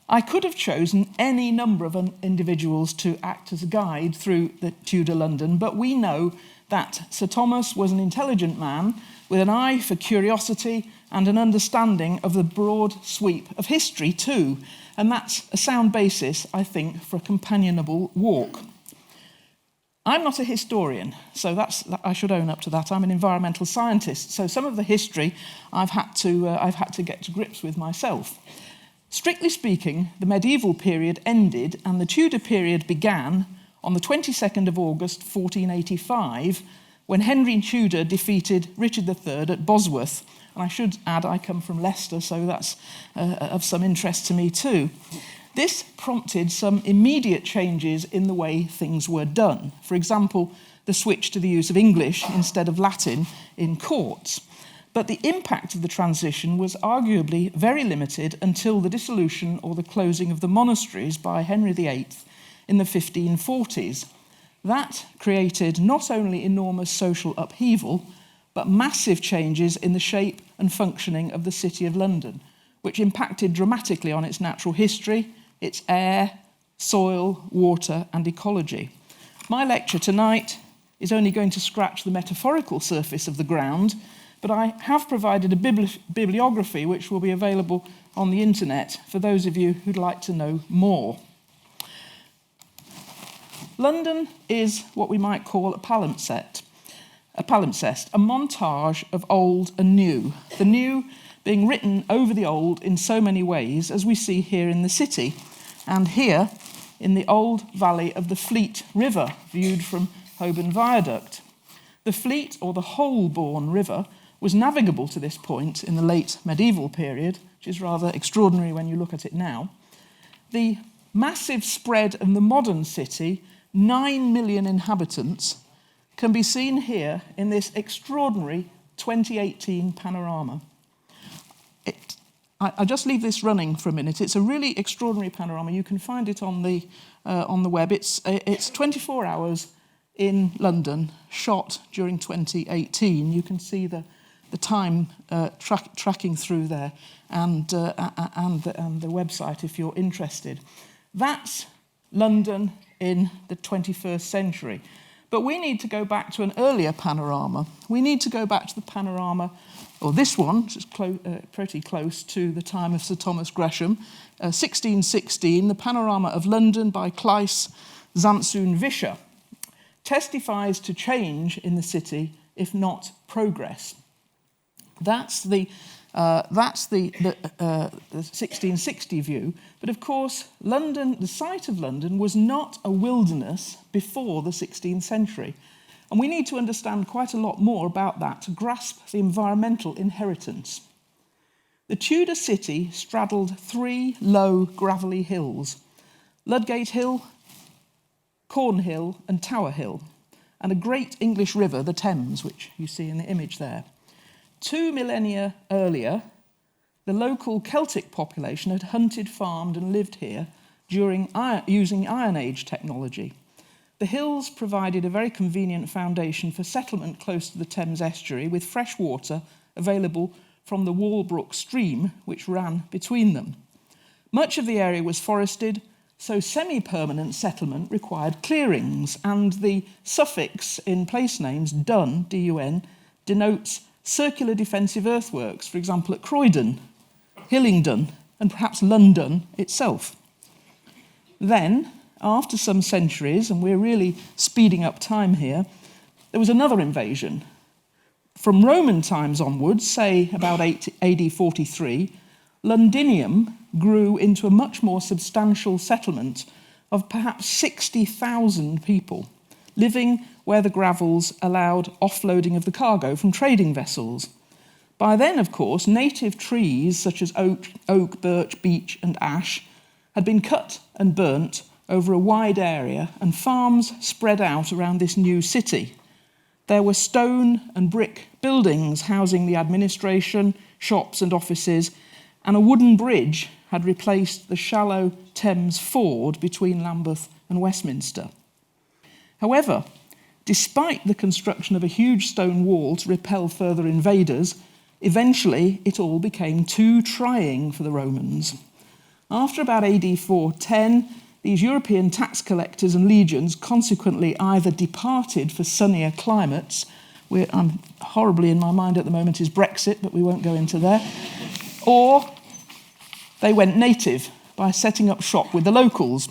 I could have chosen any number of individuals to act as a guide through the Tudor London, but we know that Sir Thomas was an intelligent man with an eye for curiosity and an understanding of the broad sweep of history too. And that's a sound basis, I think, for a companionable walk. I'm not a historian, so I should own up to that. I'm an environmental scientist, so some of the history I've had to get to grips with myself. Strictly speaking, the medieval period ended and the Tudor period began on the 22nd of August 1485, when Henry Tudor defeated Richard III at Bosworth. And I should add, I come from Leicester, so that's of some interest to me too. This prompted some immediate changes in the way things were done. For example, the switch to the use of English instead of Latin in courts. But the impact of the transition was arguably very limited until the dissolution or the closing of the monasteries by Henry VIII in the 1540s. That created not only enormous social upheaval, but massive changes in the shape and functioning of the City of London, which impacted dramatically on its natural history, its air, soil, water, and ecology. My lecture tonight is only going to scratch the metaphorical surface of the ground, but I have provided a bibliography which will be available on the internet for those of you who'd like to know more. London is what we might call a palimpsest, a montage of old and new, the new being written over the old in so many ways, as we see here in the city, and here in the old valley of the Fleet River, viewed from Holborn Viaduct. The Fleet, or the Holborn River, was navigable to this point in the late medieval period, which is rather extraordinary when you look at it now. The massive spread of the modern city, 9 million inhabitants, can be seen here in this extraordinary 2018 panorama. I just leave this running for a minute. It's a really extraordinary panorama. You can find it on the web. It's 24 hours in London, shot during 2018. You can see the time tracking through there, and the website if you're interested. That's London in the 21st century. But we need to go back to an earlier panorama. We need to go back to the panorama, or this one, which is pretty close to the time of Sir Thomas Gresham, 1616, the panorama of London by Claes Zanszoon Vischer, testifies to change in the city, if not progress. That's the 1660 view. But of course, London, the site of London, was not a wilderness before the 16th century. And we need to understand quite a lot more about that to grasp the environmental inheritance. The Tudor city straddled 3 low, gravelly hills: Ludgate Hill, Cornhill, and Tower Hill, and a great English river, the Thames, which you see in the image there. 2 millennia earlier, the local Celtic population had hunted, farmed, and lived here using Iron Age technology. The hills provided a very convenient foundation for settlement close to the Thames estuary, with fresh water available from the Walbrook stream, which ran between them. Much of the area was forested, so semi-permanent settlement required clearings, and the suffix in place names, dun, D-U-N, denotes circular defensive earthworks, for example at Croydon, Hillingdon, and perhaps London itself. Then, after some centuries, and we're really speeding up time here, there was another invasion. From Roman times onwards, say about AD 43, Londinium grew into a much more substantial settlement of perhaps 60,000 people, living where the gravels allowed offloading of the cargo from trading vessels. By then, of course, native trees such as oak, birch, beech, and ash had been cut and burnt over a wide area, and farms spread out around this new city. There were stone and brick buildings housing the administration, shops and offices, and a wooden bridge had replaced the shallow Thames ford between Lambeth and Westminster. However, despite the construction of a huge stone wall to repel further invaders, eventually it all became too trying for the Romans. After about AD 410, these European tax collectors and legions consequently either departed for sunnier climates, I'm horribly in my mind at the moment is Brexit, but we won't go into there, or they went native by setting up shop with the locals,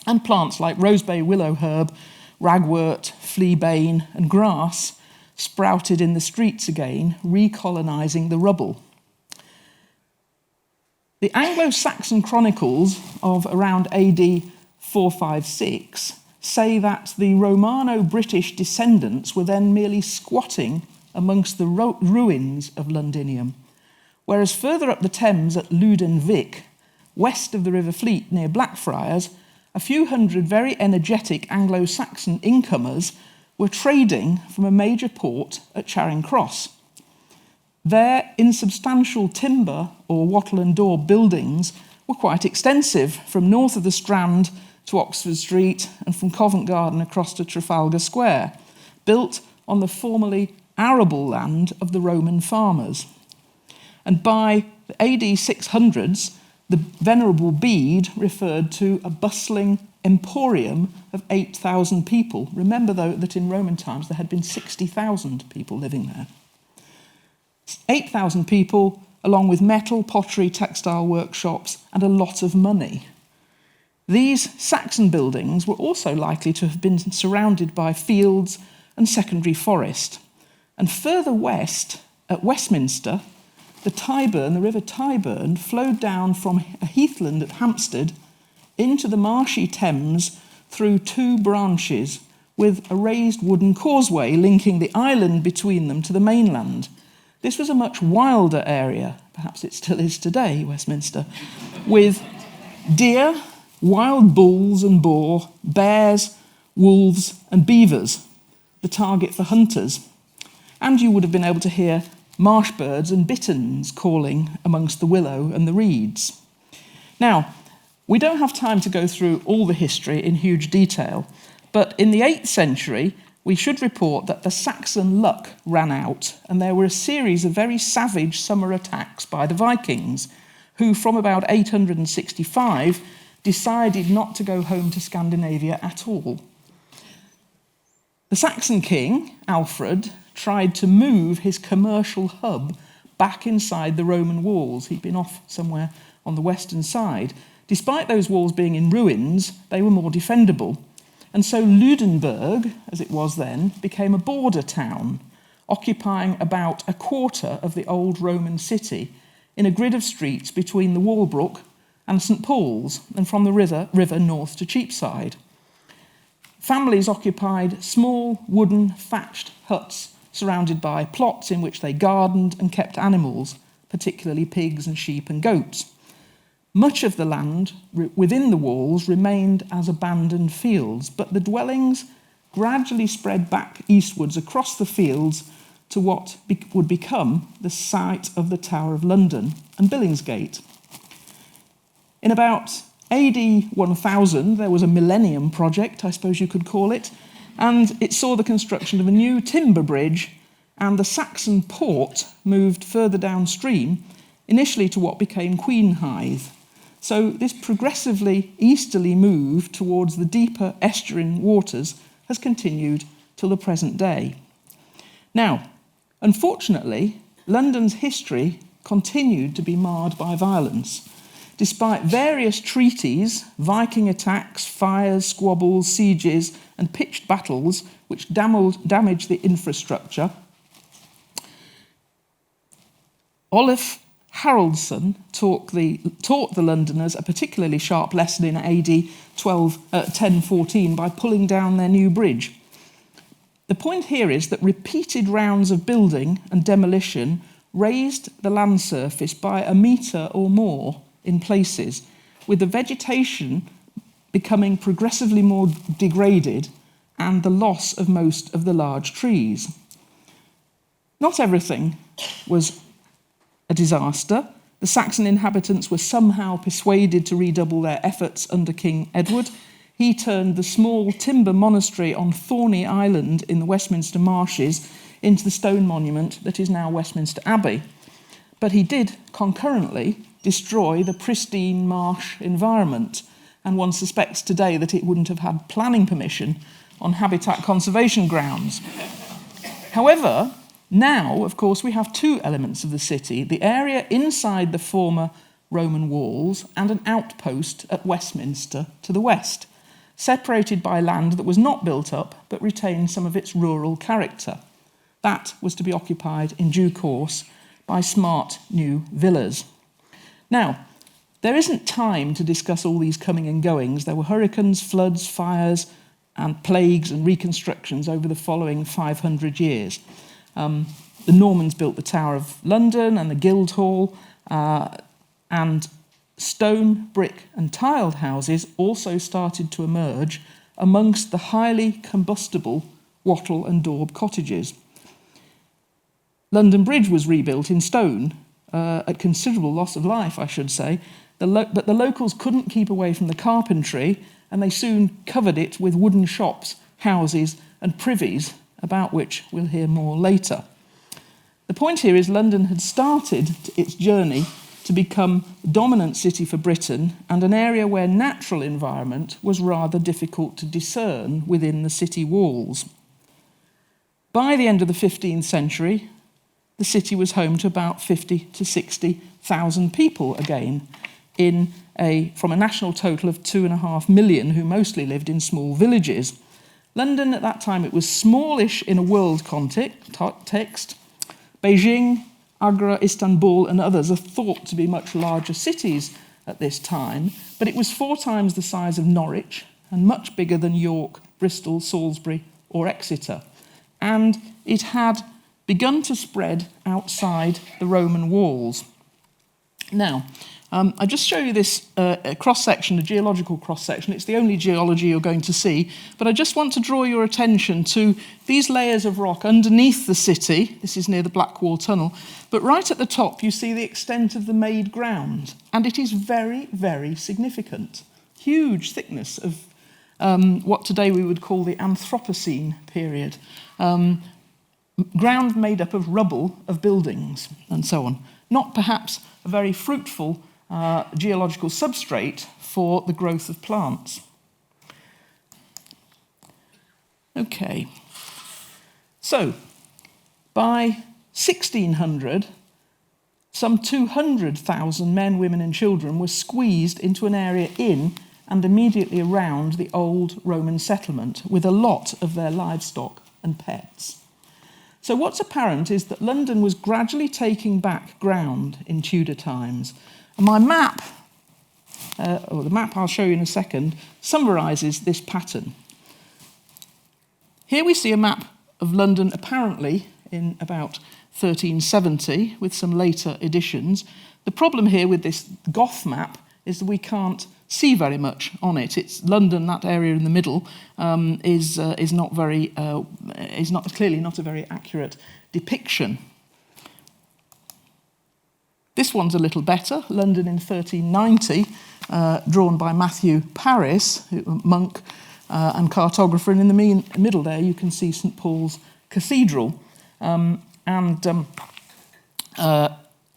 and plants like rosebay willow herb, ragwort, fleabane and grass sprouted in the streets again, recolonising the rubble. The Anglo-Saxon chronicles of around AD 456 say that the Romano-British descendants were then merely squatting amongst the ruins of Londinium, whereas further up the Thames at Ludenwick, west of the River Fleet near Blackfriars, a few hundred very energetic Anglo-Saxon incomers were trading from a major port at Charing Cross. Their insubstantial timber or wattle and daub buildings were quite extensive, from north of the Strand to Oxford Street and from Covent Garden across to Trafalgar Square, built on the formerly arable land of the Roman farmers. And by the AD 600s, the Venerable Bede referred to a bustling emporium of 8,000 people. Remember, though, that in Roman times there had been 60,000 people living there. 8,000 people, along with metal, pottery, textile workshops, and a lot of money. These Saxon buildings were also likely to have been surrounded by fields and secondary forest. And further west, at Westminster, the Tyburn, the River Tyburn, flowed down from a heathland at Hampstead into the marshy Thames through two branches, with a raised wooden causeway linking the island between them to the mainland. This was a much wilder area, perhaps it still is today, Westminster, with deer, wild bulls and boar, bears, wolves and beavers, the target for hunters. And you would have been able to hear marsh birds and bitterns calling amongst the willow and the reeds. Now, we don't have time to go through all the history in huge detail, but in the 8th century, we should report that the Saxon luck ran out, and there were a series of very savage summer attacks by the Vikings, who from about 865 decided not to go home to Scandinavia at all. The Saxon king, Alfred, tried to move his commercial hub back inside the Roman walls. He'd been off somewhere on the western side. Despite those walls being in ruins, they were more defendable. And so Ludenberg, as it was then, became a border town, occupying about a quarter of the old Roman city in a grid of streets between the Walbrook and St. Paul's, and from the river north to Cheapside. Families occupied small wooden thatched huts surrounded by plots in which they gardened and kept animals, particularly pigs and sheep and goats. Much of the land within the walls remained as abandoned fields, but the dwellings gradually spread back eastwards across the fields to what would become the site of the Tower of London and Billingsgate. In about AD 1000, there was a Millennium Project, I suppose you could call it, and it saw the construction of a new timber bridge, and the Saxon port moved further downstream, initially to what became Queenhithe. So this progressively easterly move towards the deeper estuarine waters has continued till the present day. Now, unfortunately, London's history continued to be marred by violence. Despite various treaties, Viking attacks, fires, squabbles, sieges, and pitched battles which damaged the infrastructure, Olaf Haraldsson taught the Londoners a particularly sharp lesson in AD 1014 by pulling down their new bridge. The point here is that repeated rounds of building and demolition raised the land surface by a metre or more in places, with the vegetation becoming progressively more degraded and the loss of most of the large trees. Not everything was a disaster. The Saxon inhabitants were somehow persuaded to redouble their efforts under King Edward. He turned the small timber monastery on Thorney Island in the Westminster Marshes into the stone monument that is now Westminster Abbey. But he did concurrently destroy the pristine marsh environment. And one suspects today that it wouldn't have had planning permission on habitat conservation grounds. However, now, of course, we have two elements of the city: the area inside the former Roman walls and an outpost at Westminster to the west, separated by land that was not built up but retained some of its rural character. That was to be occupied in due course by smart new villas. Now, there isn't time to discuss all these coming and goings. There were hurricanes, floods, fires, and plagues and reconstructions over the following 500 years. The Normans built the Tower of London and the Guildhall, and stone, brick, and tiled houses also started to emerge amongst the highly combustible wattle and daub cottages. London Bridge was rebuilt in stone, at considerable loss of life, I should say, but the locals couldn't keep away from the carpentry, and they soon covered it with wooden shops, houses, and privies, about which we'll hear more later. The point here is London had started its journey to become the dominant city for Britain, and an area where natural environment was rather difficult to discern within the city walls. By the end of the 15th century, the city was home to about 50 to 60,000 people again, from a national total of 2.5 million, who mostly lived in small villages. London at that time, it was smallish in a world context. Beijing, Agra, Istanbul, and others are thought to be much larger cities at this time, but it was 4 times the size of Norwich and much bigger than York, Bristol, Salisbury, or Exeter. And it had begun to spread outside the Roman walls. Now, I just show you this cross-section, a geological cross-section. It's the only geology you're going to see, but I just want to draw your attention to these layers of rock underneath the city. This is near the Blackwall Tunnel, but right at the top you see the extent of the made ground, and it is very, very significant. Huge thickness of what today we would call the Anthropocene period. Ground made up of rubble of buildings and so on. Not perhaps a very fruitful geological substrate for the growth of plants. Okay, so by 1600, some 200,000 men, women and children were squeezed into an area in and immediately around the old Roman settlement, with a lot of their livestock and pets. So what's apparent is that London was gradually taking back ground in Tudor times. And my map, or the map I'll show you in a second, summarises this pattern. Here we see a map of London apparently in about 1370, with some later editions. The problem here with this Goth map is that we can't see very much on it. It's London, that area in the middle, is clearly not a very accurate depiction. This one's a little better. London in 1390, drawn by Matthew Paris, monk and cartographer. And in the middle there, you can see St Paul's Cathedral and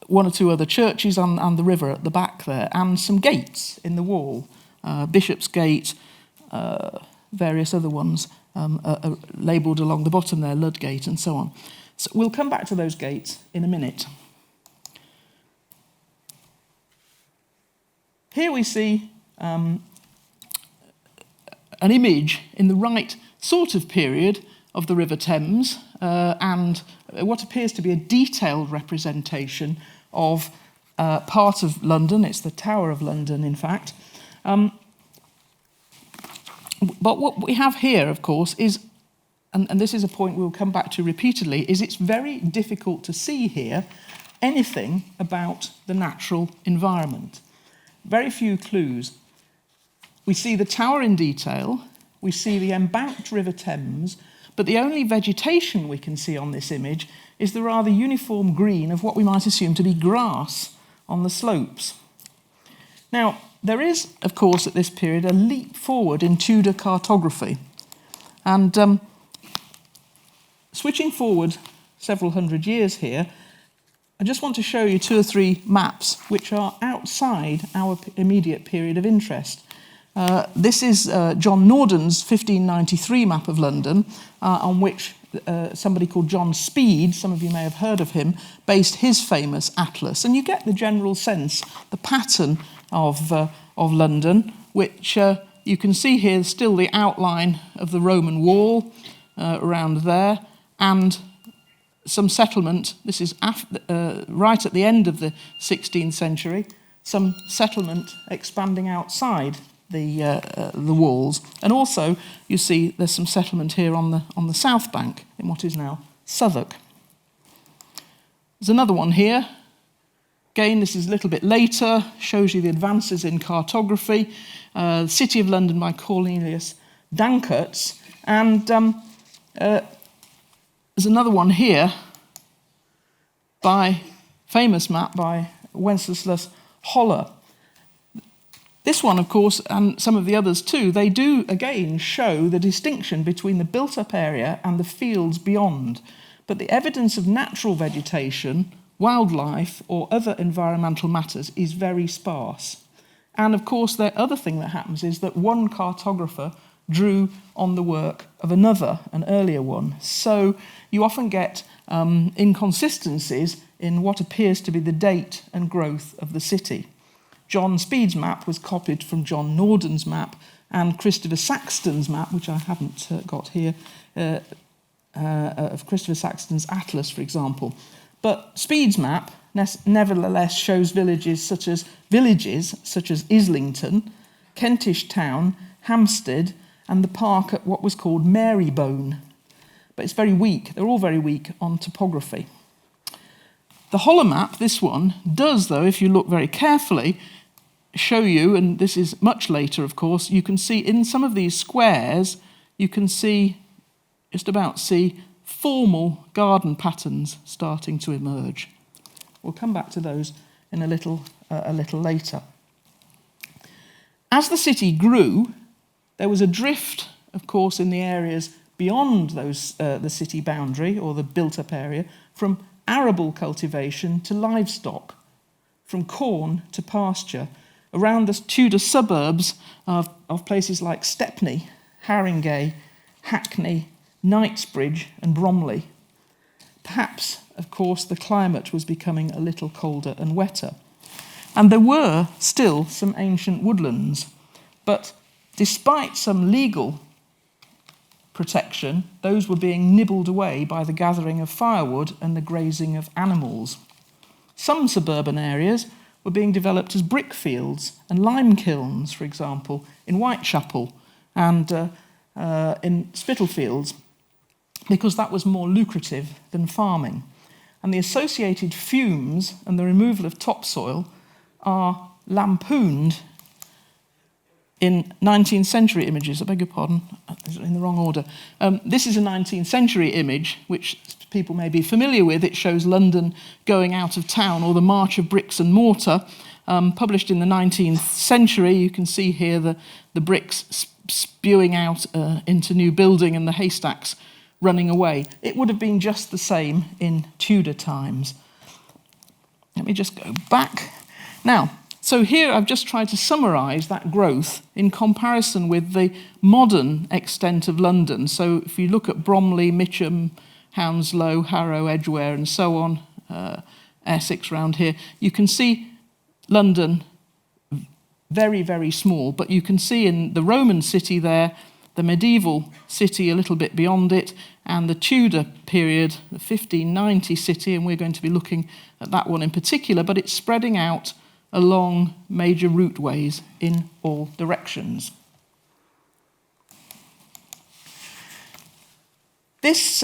one or two other churches and the river at the back there, and some gates in the wall, Bishopsgate, various other ones labelled along the bottom there, Ludgate and so on. So we'll come back to those gates in a minute. Here we see an image in the right sort of period of the River Thames, and what appears to be a detailed representation of part of London. It's the Tower of London, in fact. But what we have here, of course, is, and this is a point we'll come back to repeatedly, is it's very difficult to see here anything about the natural environment. Very few clues. We see the tower in detail, we see the embanked River Thames, but the only vegetation we can see on this image is the rather uniform green of what we might assume to be grass on the slopes. Now, there is, of course, at this period, a leap forward in Tudor cartography. And switching forward several hundred years here, I just want to show you 2 or 3 maps which are outside our immediate period of interest. This is John Norden's 1593 map of London, on which somebody called John Speed, some of you may have heard of him, based his famous atlas. And you get the general sense, the pattern of London, which you can see here still the outline of the Roman wall around there, and some settlement. This is right at the end of the 16th century, some settlement expanding outside the walls. And also, you see there's some settlement here on the south bank in what is now Southwark. There's another one here. Again, this is a little bit later, shows you the advances in cartography. City of London by Cornelius Dankertz. And there's another one here, famous map by Wenceslas Holler. This one, of course, and some of the others too, they do again show the distinction between the built-up area and the fields beyond. But the evidence of natural vegetation, wildlife, or other environmental matters is very sparse. And of course, the other thing that happens is that one cartographer drew on the work of another, an earlier one. So you often get inconsistencies in what appears to be the date and growth of the city. John Speed's map was copied from John Norden's map, and Christopher Saxton's map, which I haven't got here, of Christopher Saxton's atlas, for example. But Speed's map nevertheless shows villages such as Islington, Kentish Town, Hampstead, and the park at what was called Marybone. But it's very weak. They're all very weak on topography. The Holler map, this one, does, though, if you look very carefully, show you, and this is much later, of course, you can see in some of these squares, you can see, just about see, formal garden patterns starting to emerge. We'll come back to those in a little later. As the city grew, there was a drift, of course, in the areas beyond the city boundary, or the built-up area, from arable cultivation to livestock, from corn to pasture, around the Tudor suburbs of places like Stepney, Haringey, Hackney, Knightsbridge and Bromley. Perhaps, of course, the climate was becoming a little colder and wetter. And there were still some ancient woodlands, but despite some legal protection, those were being nibbled away by the gathering of firewood and the grazing of animals. Some suburban areas were being developed as brick fields and lime kilns, for example, in Whitechapel and in Spitalfields, because that was more lucrative than farming. And the associated fumes and the removal of topsoil are lampooned in 19th century images. I beg your pardon, in the wrong order. This is a 19th century image, which people may be familiar with. It shows London going out of town, or the March of Bricks and Mortar, published in the 19th century. You can see here the bricks spewing out into new building and the haystacks running away. It would have been just the same in Tudor times. Let me just go back. Now, so here I've just tried to summarise that growth in comparison with the modern extent of London. So if you look at Bromley, Mitcham, Hounslow, Harrow, Edgware and so on, Essex round here, you can see London very, very small, but you can see in the Roman city there, the medieval city a little bit beyond it, and the Tudor period, the 1590 city, and we're going to be looking at that one in particular, but it's spreading out along major routeways in all directions. This,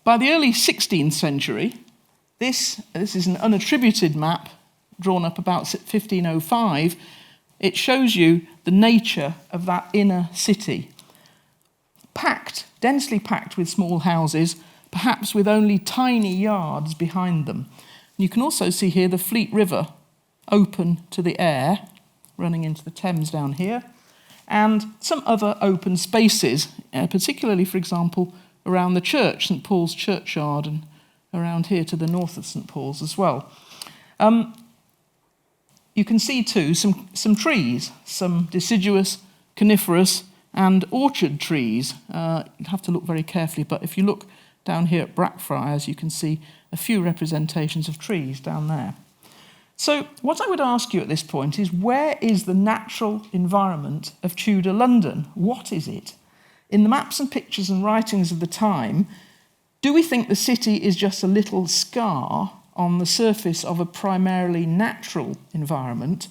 by the early 16th century, this is an unattributed map drawn up about 1505. It shows you the nature of that inner city. Packed, densely packed with small houses, perhaps with only tiny yards behind them. You can also see here the Fleet River open to the air, running into the Thames down here, and some other open spaces, particularly, for example, around the church, St Paul's Churchyard, and around here to the north of St Paul's as well. You can see too some trees, some deciduous, coniferous and orchard trees. You'd have to look very carefully, but if you look down here at Blackfriars, you can see a few representations of trees down there. So what I would ask you at this point is, where is the natural environment of Tudor London? What is it? In the maps and pictures and writings of the time, do we think the city is just a little scar on the surface of a primarily natural environment,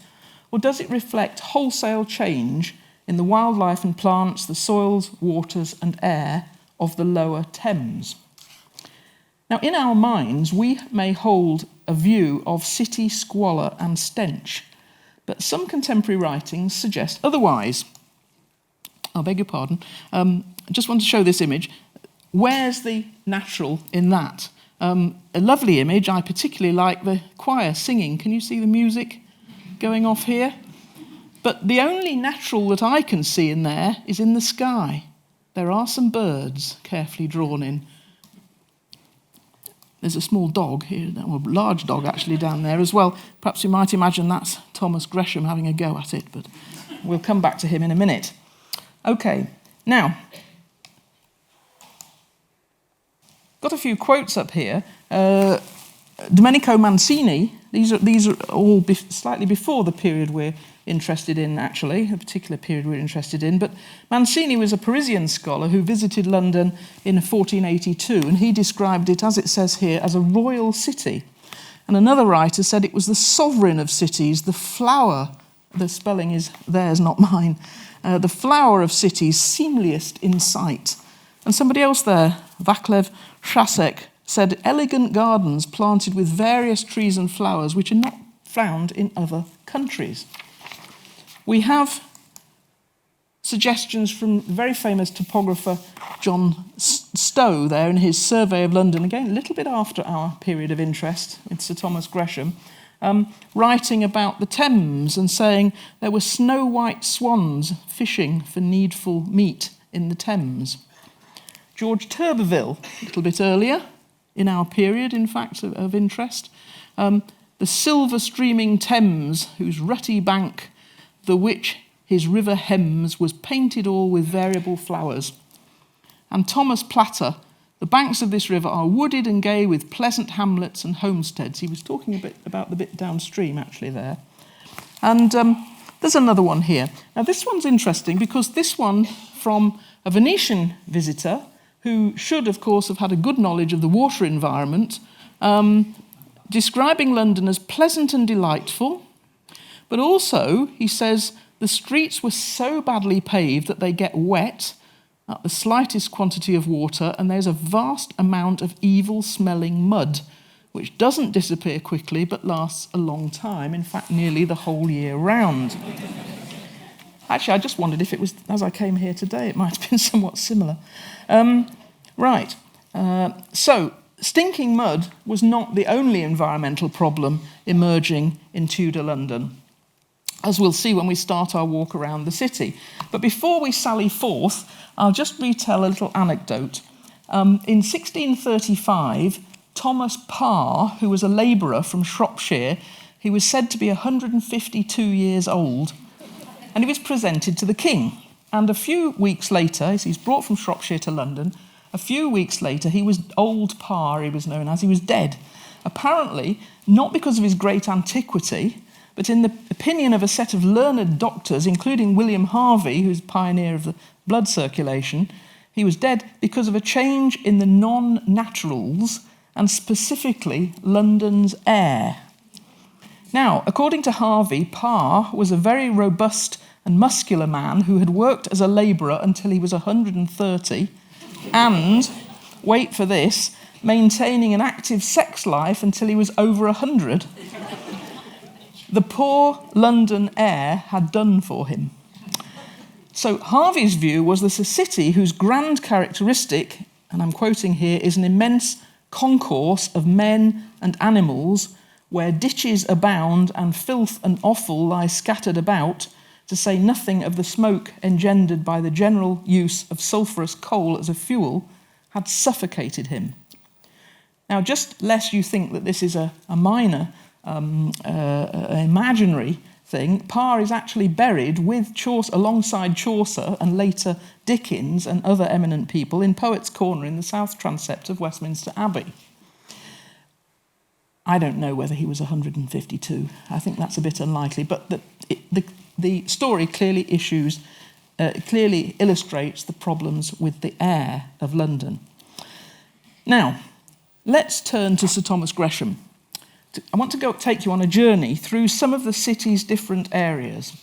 or does it reflect wholesale change in the wildlife and plants, the soils, waters and air of the lower Thames? Now, in our minds, we may hold a view of city squalor and stench, but some contemporary writings suggest otherwise. I beg your pardon. I just want to show this image. Where's the natural in that? A lovely image. I particularly like the choir singing. Can you see the music going off here? But the only natural that I can see in there is in the sky. There are some birds carefully drawn in. There's a small dog here, or a large dog actually down there as well. Perhaps you might imagine that's Thomas Gresham having a go at it, but we'll come back to him in a minute. Okay, now, got a few quotes up here. Domenico Mancini, these are all slightly before the period we're interested in, actually, a particular period we're interested in. But Mancini was a Parisian scholar who visited London in 1482, and he described it, as it says here, as a royal city. And another writer said it was the sovereign of cities, the flower, the spelling is theirs, not mine, the flower of cities, seemliest in sight. And somebody else there, Vaclav Šasek, said elegant gardens planted with various trees and flowers which are not found in other countries. We have suggestions from the very famous topographer John Stowe there in his survey of London, again, a little bit after our period of interest with Sir Thomas Gresham, writing about the Thames and saying there were snow-white swans fishing for needful meat in the Thames. George Turberville, a little bit earlier, in our period, in fact, of interest, the silver streaming Thames, whose rutty bank, the which his river hems, was painted all with variable flowers. And Thomas Platter, the banks of this river are wooded and gay with pleasant hamlets and homesteads. He was talking a bit about the bit downstream, actually, there. And there's another one here. Now, this one's interesting because this one from a Venetian visitor who should, of course, have had a good knowledge of the water environment, describing London as pleasant and delightful, but also, he says, the streets were so badly paved that they get wet at the slightest quantity of water, and there's a vast amount of evil-smelling mud, which doesn't disappear quickly, but lasts a long time, in fact, nearly the whole year round. Actually, I just wondered if it was, as I came here today, it might have been somewhat similar. So, stinking mud was not the only environmental problem emerging in Tudor London, as we'll see when we start our walk around the city. But before we sally forth, I'll just retell a little anecdote. In 1635, Thomas Parr, who was a labourer from Shropshire, he was said to be 152 years old, and he was presented to the king. And a few weeks later, he's brought from Shropshire to London, a few weeks later, he was Old Parr, he was known as, he was dead. Apparently, not because of his great antiquity, but in the opinion of a set of learned doctors, including William Harvey, who's pioneer of the blood circulation, he was dead because of a change in the non-naturals, and specifically London's air. Now, according to Harvey, Parr was a very robust and muscular man who had worked as a labourer until he was 130, and, wait for this, maintaining an active sex life until he was over 100. The poor London air had done for him. So Harvey's view was that a city whose grand characteristic, and I'm quoting here, is an immense concourse of men and animals where ditches abound and filth and offal lie scattered about, to say nothing of the smoke engendered by the general use of sulphurous coal as a fuel, had suffocated him. Now, just lest you think that this is a minor, imaginary thing, Parr is actually buried with Chaucer, alongside Chaucer and later Dickens and other eminent people in Poets' Corner in the south transept of Westminster Abbey. I don't know whether he was 152. I think that's a bit unlikely, but the story clearly illustrates the problems with the air of London. Now, let's turn to Sir Thomas Gresham. I want to take you on a journey through some of the city's different areas.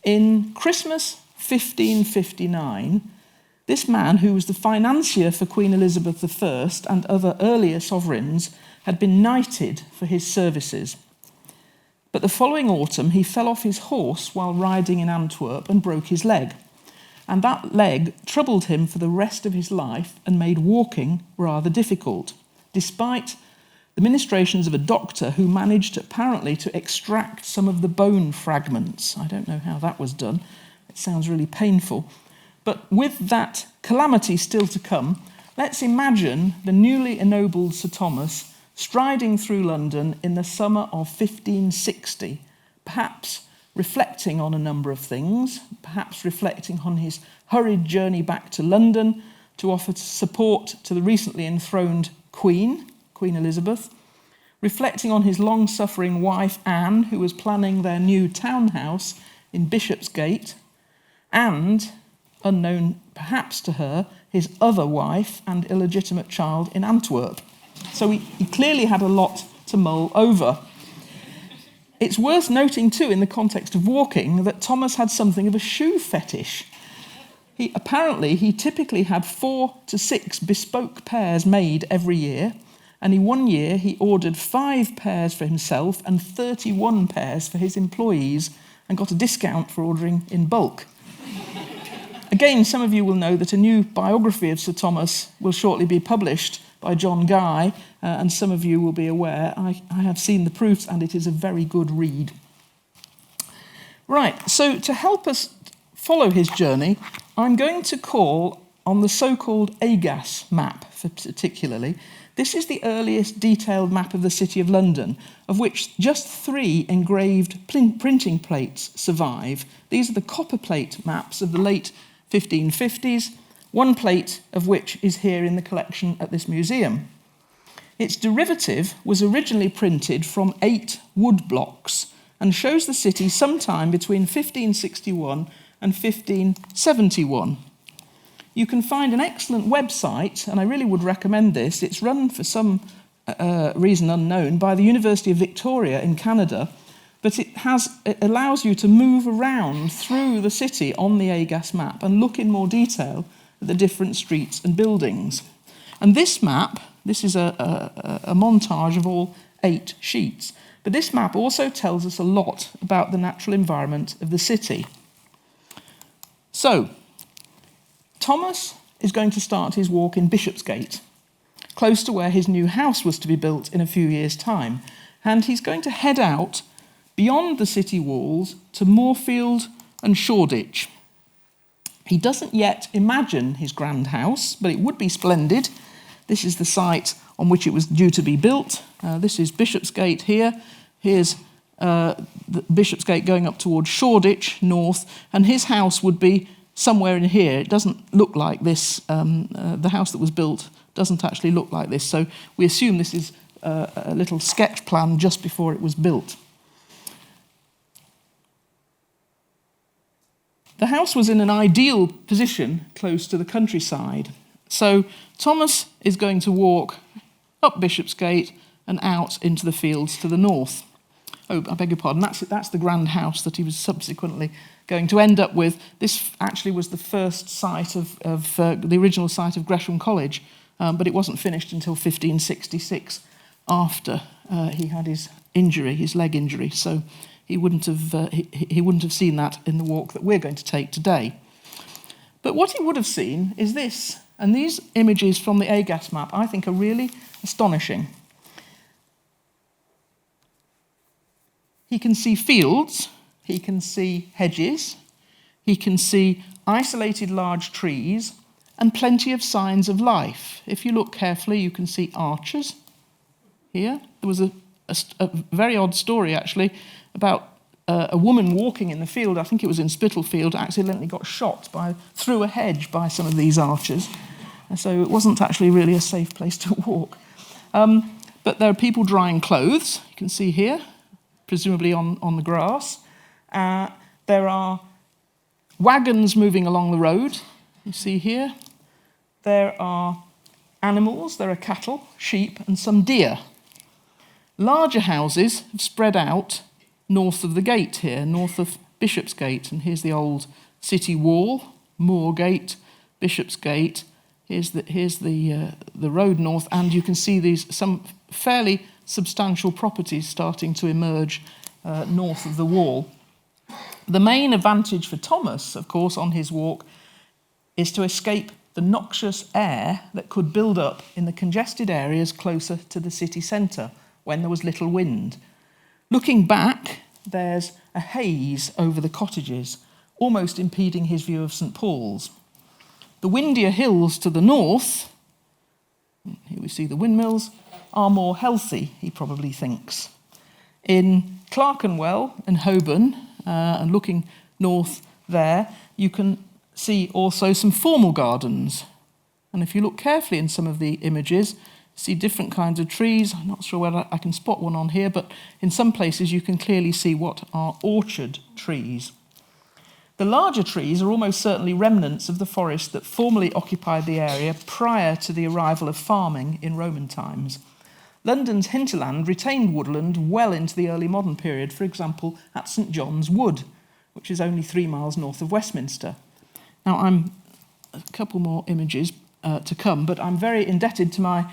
In Christmas 1559, this man, who was the financier for Queen Elizabeth I and other earlier sovereigns, had been knighted for his services. But the following autumn, he fell off his horse while riding in Antwerp and broke his leg. And that leg troubled him for the rest of his life and made walking rather difficult, despite the ministrations of a doctor who managed apparently to extract some of the bone fragments. I don't know how that was done. It sounds really painful. But with that calamity still to come, let's imagine the newly ennobled Sir Thomas striding through London in the summer of 1560, perhaps reflecting on a number of things, perhaps reflecting on his hurried journey back to London to offer support to the recently enthroned Queen Elizabeth, reflecting on his long-suffering wife Anne, who was planning their new townhouse in Bishopsgate, and, unknown perhaps to her, his other wife and illegitimate child in Antwerp. So he clearly had a lot to mull over. It's worth noting too, in the context of walking, that Thomas had something of a shoe fetish. He typically had 4 to 6 bespoke pairs made every year, and in one year he ordered 5 pairs for himself and 31 pairs for his employees, and got a discount for ordering in bulk. Again, some of you will know that a new biography of Sir Thomas will shortly be published by John Guy, and some of you will be aware. I have seen the proofs, and it is a very good read. Right, so to help us follow his journey, I'm going to call on the so-called Agas map, particularly. This is the earliest detailed map of the City of London, of which just 3 engraved printing plates survive. These are the copper plate maps of the late 1550s, one plate of which is here in the collection at this museum. Its derivative was originally printed from 8 wood blocks and shows the city sometime between 1561 and 1571. You can find an excellent website, and I really would recommend this. It's run for some reason unknown by the University of Victoria in Canada, but it allows you to move around through the city on the Agas map and look in more detail at the different streets and buildings. And this map, this is a montage of all 8 sheets, but this map also tells us a lot about the natural environment of the city. So, Thomas is going to start his walk in Bishopsgate, close to where his new house was to be built in a few years' time, and he's going to head out beyond the city walls to Moorfield and Shoreditch. He doesn't yet imagine his grand house, but it would be splendid. This is the site on which it was due to be built. This is Bishopsgate here. Here's the Bishopsgate going up towards Shoreditch, north, and his house would be somewhere in here. It doesn't look like this. The house that was built doesn't actually look like this, so we assume this is a little sketch plan just before it was built. The house was in an ideal position close to the countryside. So Thomas is going to walk up Bishopsgate and out into the fields to the north. Oh, I beg your pardon, that's the grand house that he was subsequently going to end up with. This actually was the first site of the original site of Gresham College, but it wasn't finished until 1566 after he had his injury, his leg injury. So he wouldn't have seen that in the walk that we're going to take today. But what he would have seen is this, and these images from the Agas map I think are really astonishing. He can see fields, he can see hedges, he can see isolated large trees, and plenty of signs of life. If you look carefully, you can see archers, here. There was a very odd story, actually, about a woman walking in the field, I think it was in Spitalfield, accidentally got shot through a hedge by some of these archers. And so it wasn't actually really a safe place to walk. But there are people drying clothes, you can see here, presumably on the grass. There are wagons moving along the road, you see here. There are animals, there are cattle, sheep, and some deer. Larger houses have spread out north of the gate here, north of Bishopsgate. And here's the old city wall, Moorgate, Bishopsgate. Here's the road north, and you can see some fairly substantial properties starting to emerge north of the wall. The main advantage for Thomas, of course, on his walk, is to escape the noxious air that could build up in the congested areas closer to the city centre when there was little wind. Looking back, there's a haze over the cottages, almost impeding his view of St Paul's. The windier hills to the north, here we see the windmills, are more healthy, he probably thinks. In Clerkenwell and Holborn, and looking north there, you can see also some formal gardens. And if you look carefully in some of the images, see different kinds of trees. I'm not sure whether I can spot one on here, but in some places you can clearly see what are orchard trees. The larger trees are almost certainly remnants of the forest that formerly occupied the area prior to the arrival of farming in Roman times. London's hinterland retained woodland well into the early modern period, for example, at St John's Wood, which is only 3 miles north of Westminster. Now, a couple more images to come, but I'm very indebted to my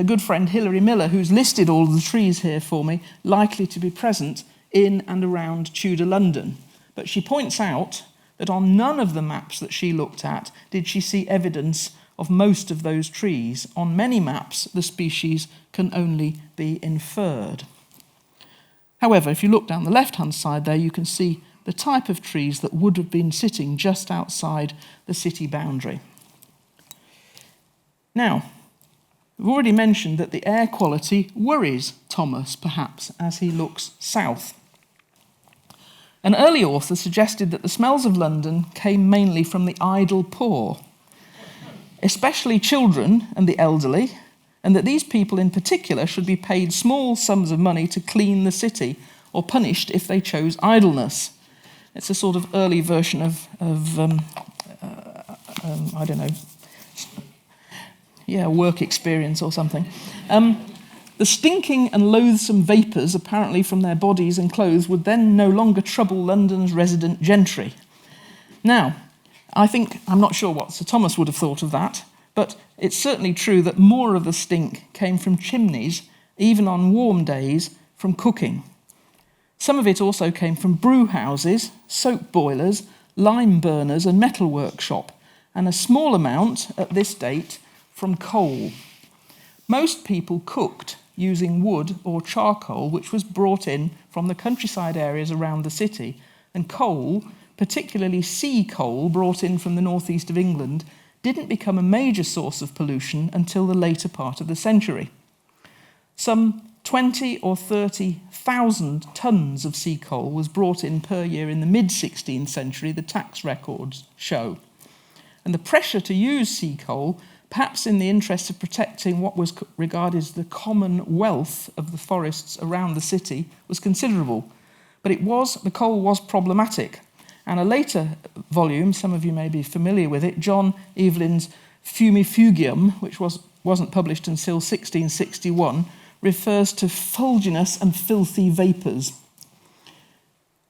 good friend Hilary Miller, who's listed all of the trees here for me, likely to be present in and around Tudor London. But she points out that on none of the maps that she looked at did she see evidence of most of those trees. On many maps, the species can only be inferred. However, if you look down the left-hand side there, you can see the type of trees that would have been sitting just outside the city boundary. Now, we've already mentioned that the air quality worries Thomas, perhaps, as he looks south. An early author suggested that the smells of London came mainly from the idle poor, especially children and the elderly, and that these people in particular should be paid small sums of money to clean the city or punished if they chose idleness. It's a sort of early version of I don't know, work experience or something. The stinking and loathsome vapours, apparently from their bodies and clothes, would then no longer trouble London's resident gentry. Now, I'm not sure what Sir Thomas would have thought of that, but it's certainly true that more of the stink came from chimneys, even on warm days, from cooking. Some of it also came from brewhouses, soap boilers, lime burners and metal workshop, and a small amount, at this date, from coal. Most people cooked using wood or charcoal, which was brought in from the countryside areas around the city, and coal, particularly sea coal brought in from the northeast of England, didn't become a major source of pollution until the later part of the century. Some 20 or 30,000 tonnes of sea coal was brought in per year in the mid-16th century, the tax records show. And the pressure to use sea coal, perhaps in the interest of protecting what was regarded as the common wealth of the forests around the city, was considerable. But the coal was problematic. And a later volume, some of you may be familiar with it, John Evelyn's Fumifugium, which wasn't published until 1661, refers to fulginous and filthy vapours.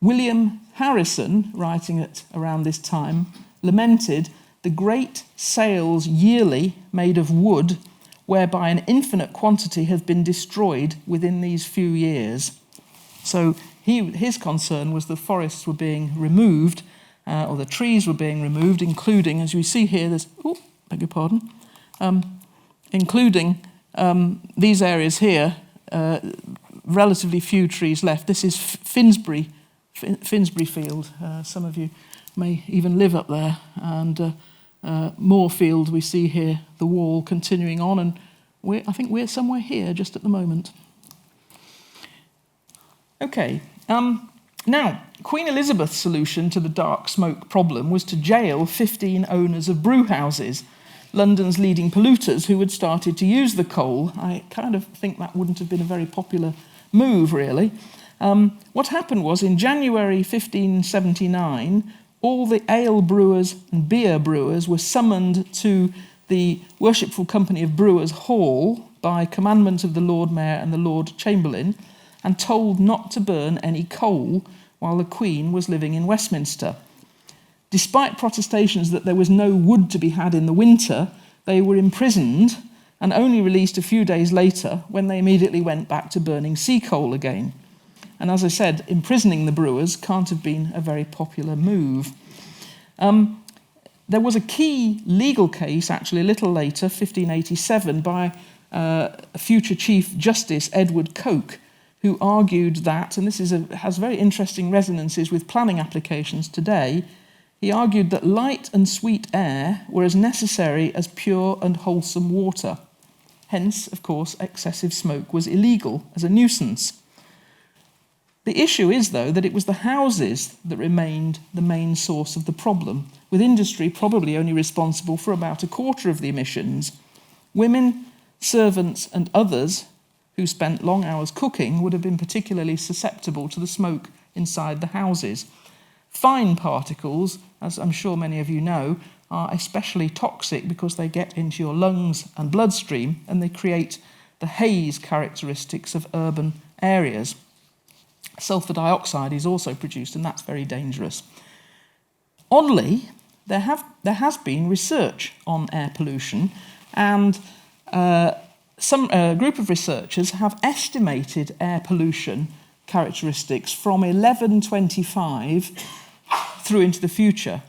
William Harrison, writing at around this time, lamented the great sales yearly made of wood, whereby an infinite quantity has been destroyed within these few years. So his concern was the forests were being removed, or the trees were being removed, including, as we see here, including these areas here, relatively few trees left. This is Finsbury Field. Some of you may even live up there. And Moorfield, we see here the wall continuing on, and I think we're somewhere here just at the moment. Okay. Now, Queen Elizabeth's solution to the dark smoke problem was to jail 15 owners of brewhouses, London's leading polluters who had started to use the coal. I kind of think that wouldn't have been a very popular move, really. What happened was, in January 1579, all the ale brewers and beer brewers were summoned to the Worshipful Company of Brewers Hall by commandment of the Lord Mayor and the Lord Chamberlain, and told not to burn any coal while the Queen was living in Westminster. Despite protestations that there was no wood to be had in the winter, they were imprisoned and only released a few days later, when they immediately went back to burning sea coal again. And as I said, imprisoning the brewers can't have been a very popular move. There was a key legal case, actually, a little later, 1587, by future Chief Justice Edward Coke, who argued that, and this has very interesting resonances with planning applications today, he argued that light and sweet air were as necessary as pure and wholesome water. Hence, of course, excessive smoke was illegal as a nuisance. The issue is, though, that it was the houses that remained the main source of the problem, with industry probably only responsible for about a quarter of the emissions. Women, servants, and others who spent long hours cooking would have been particularly susceptible to the smoke inside the houses. Fine particles, as I'm sure many of you know, are especially toxic because they get into your lungs and bloodstream, and they create the haze characteristics of urban areas. Sulfur dioxide is also produced, and that's very dangerous. Oddly, there has been research on air pollution, and a group of researchers have estimated air pollution characteristics from 1125 through into the future,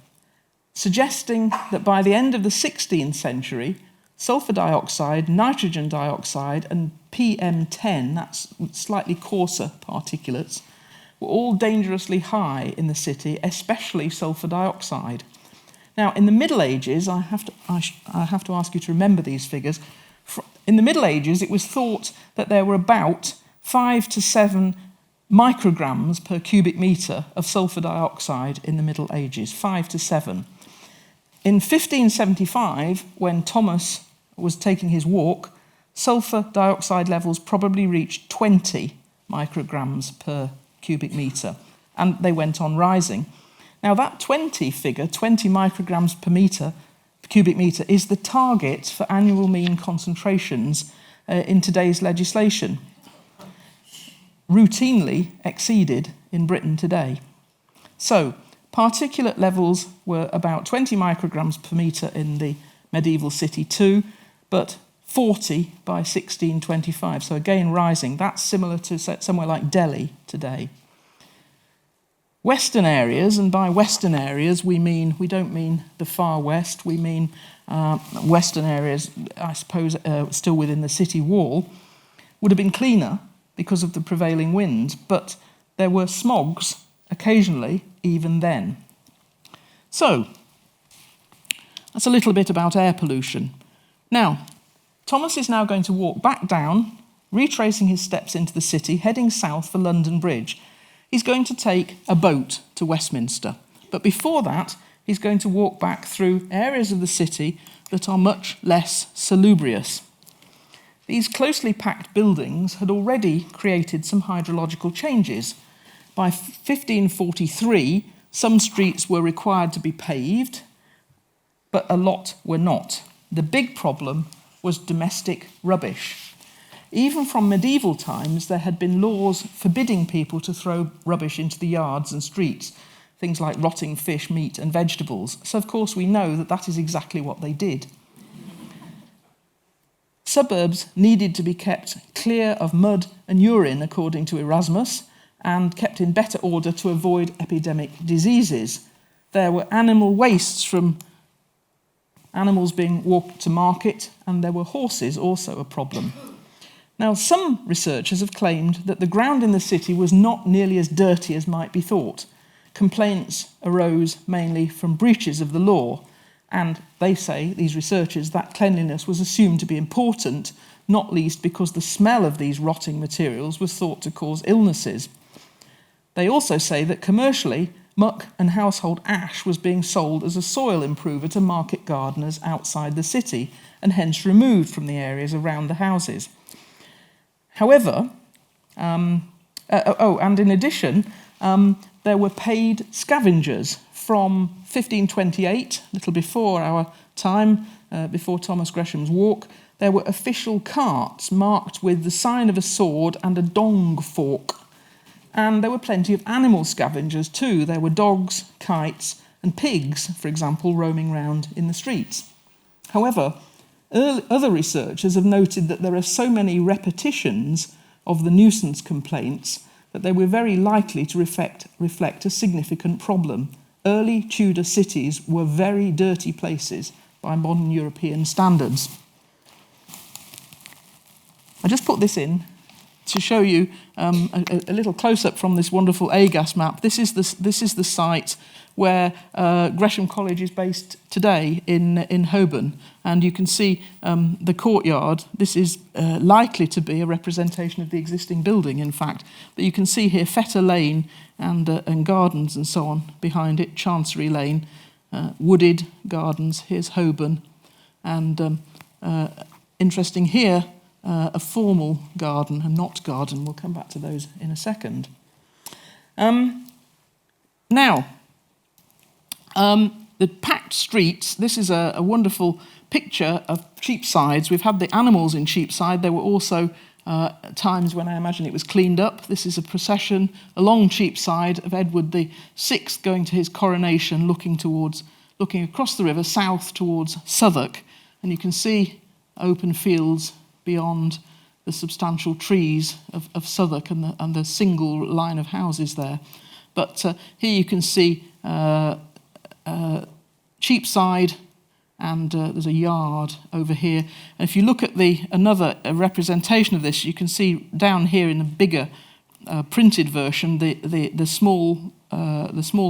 suggesting that by the end of the 16th century, sulfur dioxide, nitrogen dioxide, and PM10, that's slightly coarser particulates, were all dangerously high in the city, especially sulfur dioxide. Now, in the Middle Ages, I have to ask you to remember these figures. In the Middle Ages, it was thought that there were about 5 to 7 micrograms per cubic metre of sulfur dioxide in the Middle Ages, 5 to 7. In 1575, when Thomas was taking his walk, sulfur dioxide levels probably reached 20 micrograms per cubic metre, and they went on rising. Now, that 20 figure, 20 micrograms per cubic metre, is the target for annual mean concentrations in today's legislation, routinely exceeded in Britain today. So, particulate levels were about 20 micrograms per metre in the medieval city too, but 40 by 1625, so again rising. That's similar to somewhere like Delhi today. Western areas, and by Western areas we don't mean the far west, we mean Western areas, I suppose, still within the city wall, would have been cleaner because of the prevailing winds, but there were smogs occasionally even then. So, that's a little bit about air pollution. Now, Thomas is now going to walk back down, retracing his steps into the city, heading south for London Bridge. He's going to take a boat to Westminster. But before that, he's going to walk back through areas of the city that are much less salubrious. These closely packed buildings had already created some hydrological changes. By 1543, some streets were required to be paved, but a lot were not. The big problem was domestic rubbish. Even from medieval times, there had been laws forbidding people to throw rubbish into the yards and streets, things like rotting fish, meat, and vegetables. So, of course, we know that that is exactly what they did. Suburbs needed to be kept clear of mud and urine, according to Erasmus, and kept in better order to avoid epidemic diseases. There were animal wastes from animals being walked to market, and there were horses also a problem. Now, some researchers have claimed that the ground in the city was not nearly as dirty as might be thought. Complaints arose mainly from breaches of the law, and they say, these researchers, that cleanliness was assumed to be important, not least because the smell of these rotting materials was thought to cause illnesses. They also say that commercially, muck and household ash was being sold as a soil improver to market gardeners outside the city and hence removed from the areas around the houses. However, and in addition, there were paid scavengers from 1528, a little before our time, before Thomas Gresham's walk. There were official carts marked with the sign of a sword and a dong fork. And there were plenty of animal scavengers too. There were dogs, kites, and pigs, for example, roaming around in the streets. However, other researchers have noted that there are so many repetitions of the nuisance complaints that they were very likely to reflect a significant problem. Early Tudor cities were very dirty places by modern European standards. I just put this in to show you a little close-up from this wonderful Agas map. This is the site where Gresham College is based today in Holborn, and you can see the courtyard. This is likely to be a representation of the existing building, in fact. But you can see here Fetter Lane and gardens and so on behind it, Chancery Lane, wooded gardens. Here's Holborn, and interesting here, a formal garden, a knot garden. We'll come back to those in a second. Now, the packed streets, this is a wonderful picture of Cheapsides. We've had the animals in Cheapside. There were also times when I imagine it was cleaned up. This is a procession along Cheapside of Edward VI going to his coronation, looking across the river south towards Southwark. And you can see open fields beyond the substantial trees of Southwark and the single line of houses there. But here you can see Cheapside, and there's a yard over here. And if you look at another representation of this, you can see down here in the bigger printed version the small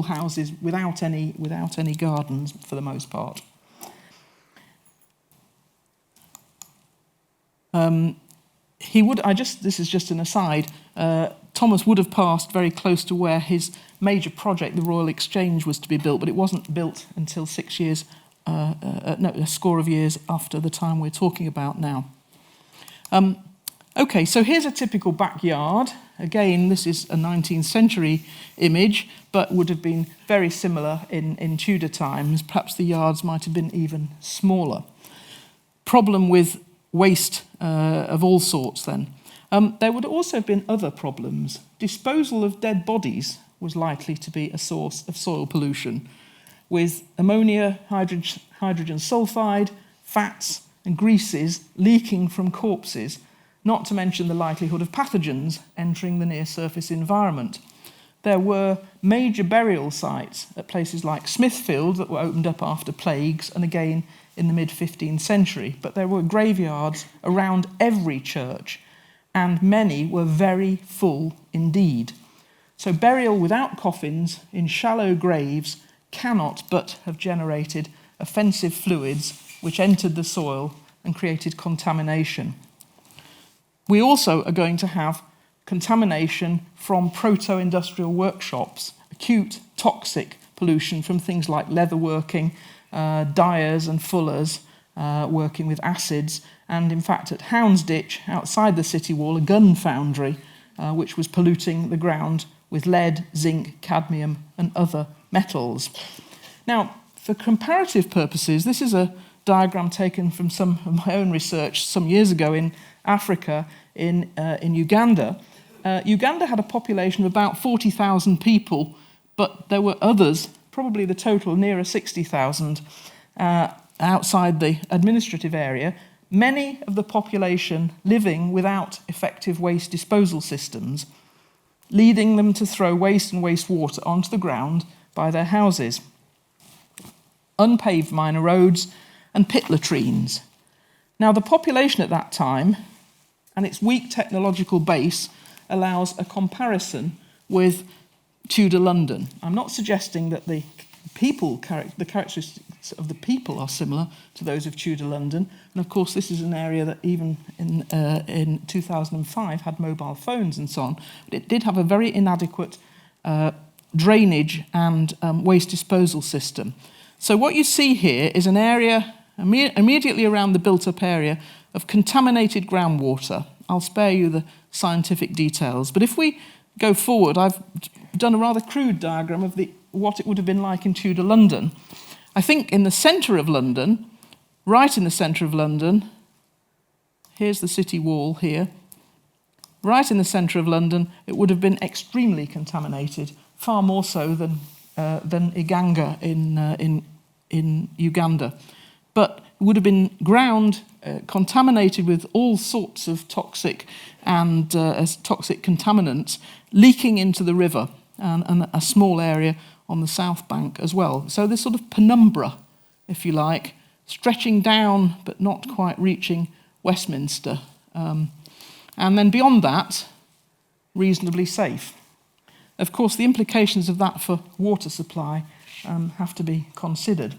houses without any gardens for the most part. This is just an aside, Thomas would have passed very close to where his major project, the Royal Exchange, was to be built, but it wasn't built until a score of years after the time we're talking about now. Okay, so here's a typical backyard. Again, this is a 19th century image, but would have been very similar in Tudor times. Perhaps the yards might have been even smaller. Problem with waste of all sorts then. There would also have been other problems. Disposal of dead bodies was likely to be a source of soil pollution, with ammonia, hydrogen sulfide, fats and greases leaking from corpses, not to mention the likelihood of pathogens entering the near-surface environment. There were major burial sites at places like Smithfield that were opened up after plagues and again in the mid-15th century, but there were graveyards around every church, and many were very full indeed. So burial without coffins in shallow graves cannot but have generated offensive fluids which entered the soil and created contamination. We also are going to have contamination from proto-industrial workshops, acute toxic pollution from things like leatherworking, dyers and fullers working with acids, and in fact at Houndsditch, outside the city wall, a gun foundry which was polluting the ground with lead, zinc, cadmium and other metals. Now, for comparative purposes, this is a diagram taken from some of my own research some years ago in Africa, in Uganda. Uganda had a population of about 40,000 people, but there were others, probably the total nearer 60,000, outside the administrative area, many of the population living without effective waste disposal systems, leading them to throw waste and wastewater onto the ground by their houses. Unpaved minor roads and pit latrines. Now, the population at that time and its weak technological base allows a comparison with Tudor London. I'm not suggesting that the characteristics of the people are similar to those of Tudor London, and of course this is an area that even in 2005 had mobile phones and so on, but it did have a very inadequate drainage and waste disposal system. So what you see here is an area immediately around the built-up area of contaminated groundwater. I'll spare you the scientific details, but if we go forward, I've done a rather crude diagram of what it would have been like in Tudor London. I think in the centre of London, right in the centre of London, here's the city wall here, right in the centre of London, it would have been extremely contaminated, far more so than Iganga in Uganda. But it would have been ground contaminated with all sorts of toxic and toxic contaminants leaking into the river and a small area on the south bank as well. So this sort of penumbra, if you like, stretching down but not quite reaching Westminster. And then beyond that, reasonably safe. Of course, the implications of that for water supply have to be considered.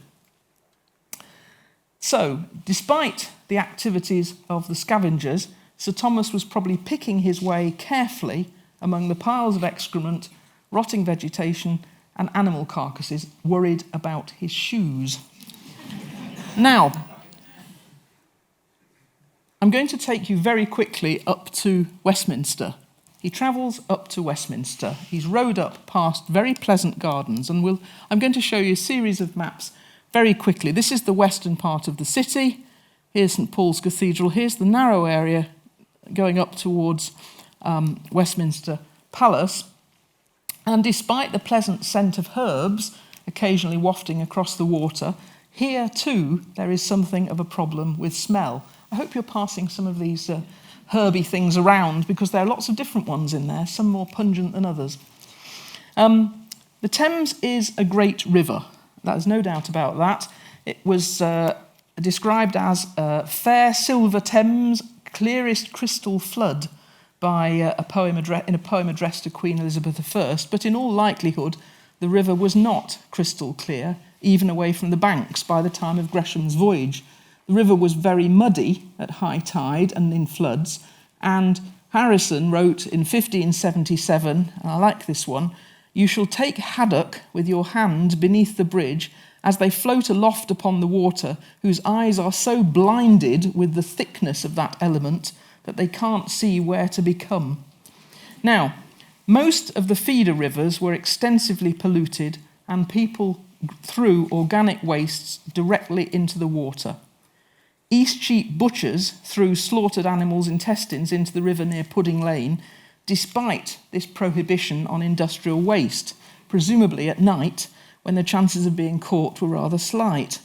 So, despite the activities of the scavengers, Sir Thomas was probably picking his way carefully among the piles of excrement, rotting vegetation, and animal carcasses, worried about his shoes. Now, I'm going to take you very quickly up to Westminster. He travels up to Westminster. He's rowed up past very pleasant gardens, and I'm going to show you a series of maps very quickly. This is the western part of the city. Here's St Paul's Cathedral. Here's the narrow area going up towards Westminster Palace. And despite the pleasant scent of herbs occasionally wafting across the water, here too there is something of a problem with smell. I hope you're passing some of these herby things around, because there are lots of different ones in there, some more pungent than others. The Thames is a great river. There's no doubt about that. It was described as fair silver Thames, clearest crystal flood by in a poem addressed to Queen Elizabeth I, but in all likelihood the river was not crystal clear, even away from the banks, by the time of Gresham's voyage. The river was very muddy at high tide and in floods, and Harrison wrote in 1577, and I like this one, "You shall take haddock with your hand beneath the bridge, as they float aloft upon the water, whose eyes are so blinded with the thickness of that element that they can't see where to become." Now, most of the feeder rivers were extensively polluted, and people threw organic wastes directly into the water. Eastcheap butchers threw slaughtered animals' intestines into the river near Pudding Lane, despite this prohibition on industrial waste, presumably at night, when the chances of being caught were rather slight.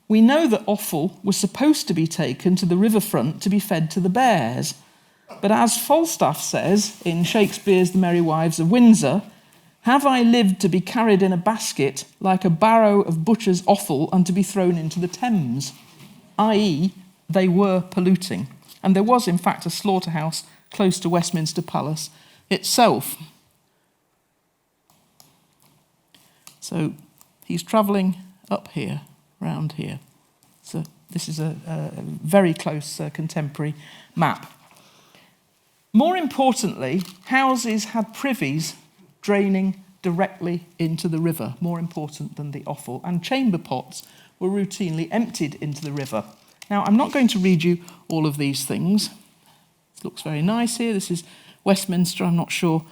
We know that offal was supposed to be taken to the riverfront to be fed to the bears, but as Falstaff says in Shakespeare's The Merry Wives of Windsor, "Have I lived to be carried in a basket like a barrow of butcher's offal and to be thrown into the Thames?" i.e., they were polluting. And there was, in fact, a slaughterhouse close to Westminster Palace itself. So he's travelling up here, round here. So this is a very close contemporary map. More importantly, houses had privies draining directly into the river, more important than the offal, and chamber pots were routinely emptied into the river. Now, I'm not going to read you all of these things. It looks very nice here. This is Westminster, I'm not sure,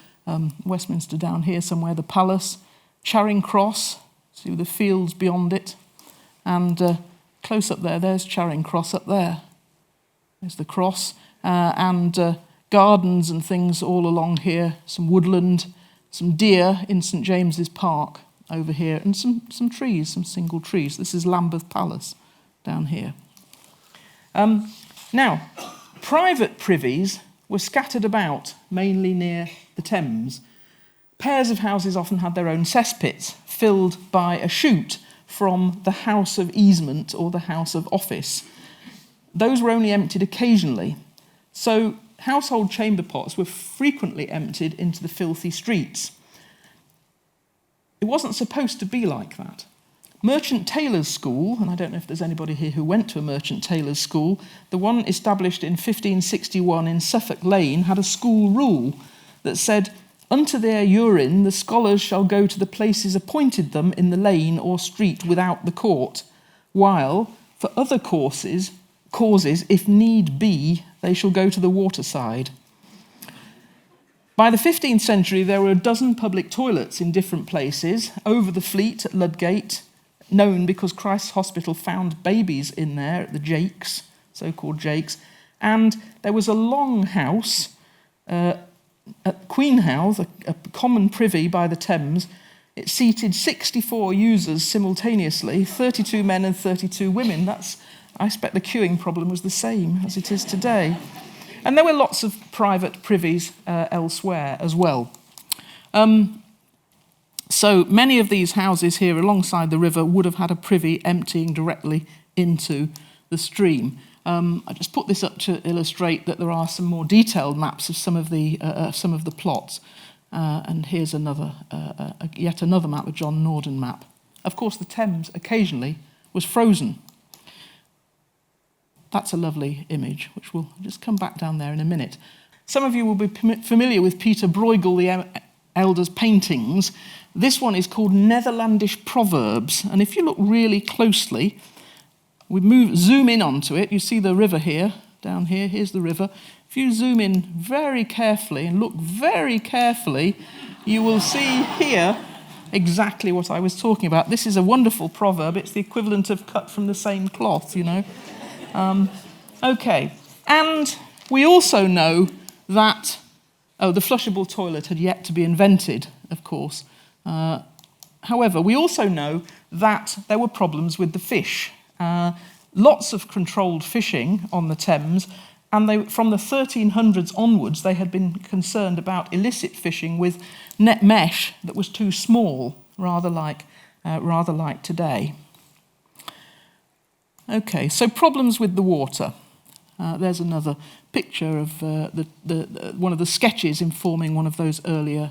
Westminster down here somewhere, the palace, Charing Cross, see the fields beyond it, and close up there, there's Charing Cross up there. There's the cross, and gardens and things all along here, some woodland, some deer in St James's Park over here, and some trees, some single trees. This is Lambeth Palace down here. Now, private privies were scattered about, mainly near the Thames. Pairs of houses often had their own cesspits, filled by a chute from the house of easement or the house of office. Those were only emptied occasionally. So household chamber pots were frequently emptied into the filthy streets. It wasn't supposed to be like that. Merchant Taylor's School, and I don't know if there's anybody here who went to a Merchant Taylor's School, the one established in 1561 in Suffolk Lane had a school rule that said Unto their urine the scholars shall go to the places appointed them in the lane or street without the court, while for other causes, if need be, they shall go to the waterside. By the 15th century, there were a dozen public toilets in different places, over the Fleet at Ludgate, known because Christ's Hospital found babies in there at the Jakes, so-called Jakes, and there was a long house, at Queen House, a common privy by the Thames. It seated 64 users simultaneously, 32 men and 32 women. I expect the queuing problem was the same as it is today. And there were lots of private privies elsewhere as well. So many of these houses here alongside the river would have had a privy emptying directly into the stream. I just put this up to illustrate that there are some more detailed maps of some of the plots. And here's yet another map, a John Norden map. Of course, the Thames occasionally was frozen. That's a lovely image, which we'll just come back down there in a minute. Some of you will be familiar with Peter Bruegel, the Elder's paintings. This one is called Netherlandish Proverbs. And if you look really closely, zoom in onto it. You see the river here, down here. Here's the river. If you zoom in very carefully and look very carefully, you will see here exactly what I was talking about. This is a wonderful proverb. It's the equivalent of cut from the same cloth, you know. Okay, and we also know that, the flushable toilet had yet to be invented, of course. However, we also know that there were problems with the fish. Lots of controlled fishing on the Thames, and from the 1300s onwards, they had been concerned about illicit fishing with net mesh that was too small, rather like today. Okay, so problems with the water. There's another picture of one of the sketches informing one of those earlier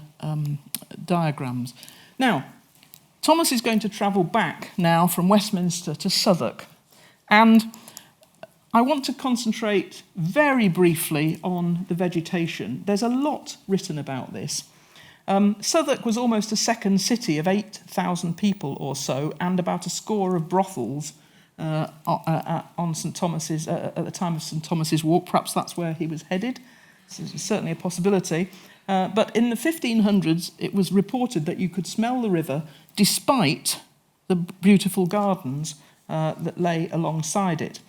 diagrams. Now, Thomas is going to travel back now from Westminster to Southwark, and I want to concentrate very briefly on the vegetation. There's a lot written about this. Southwark was almost a second city of 8,000 people or so, and about a score of brothels on St Thomas's at the time of St Thomas's Walk. Perhaps that's where he was headed. This is certainly a possibility. But in the 1500s, it was reported that you could smell the river despite the beautiful gardens that lay alongside it.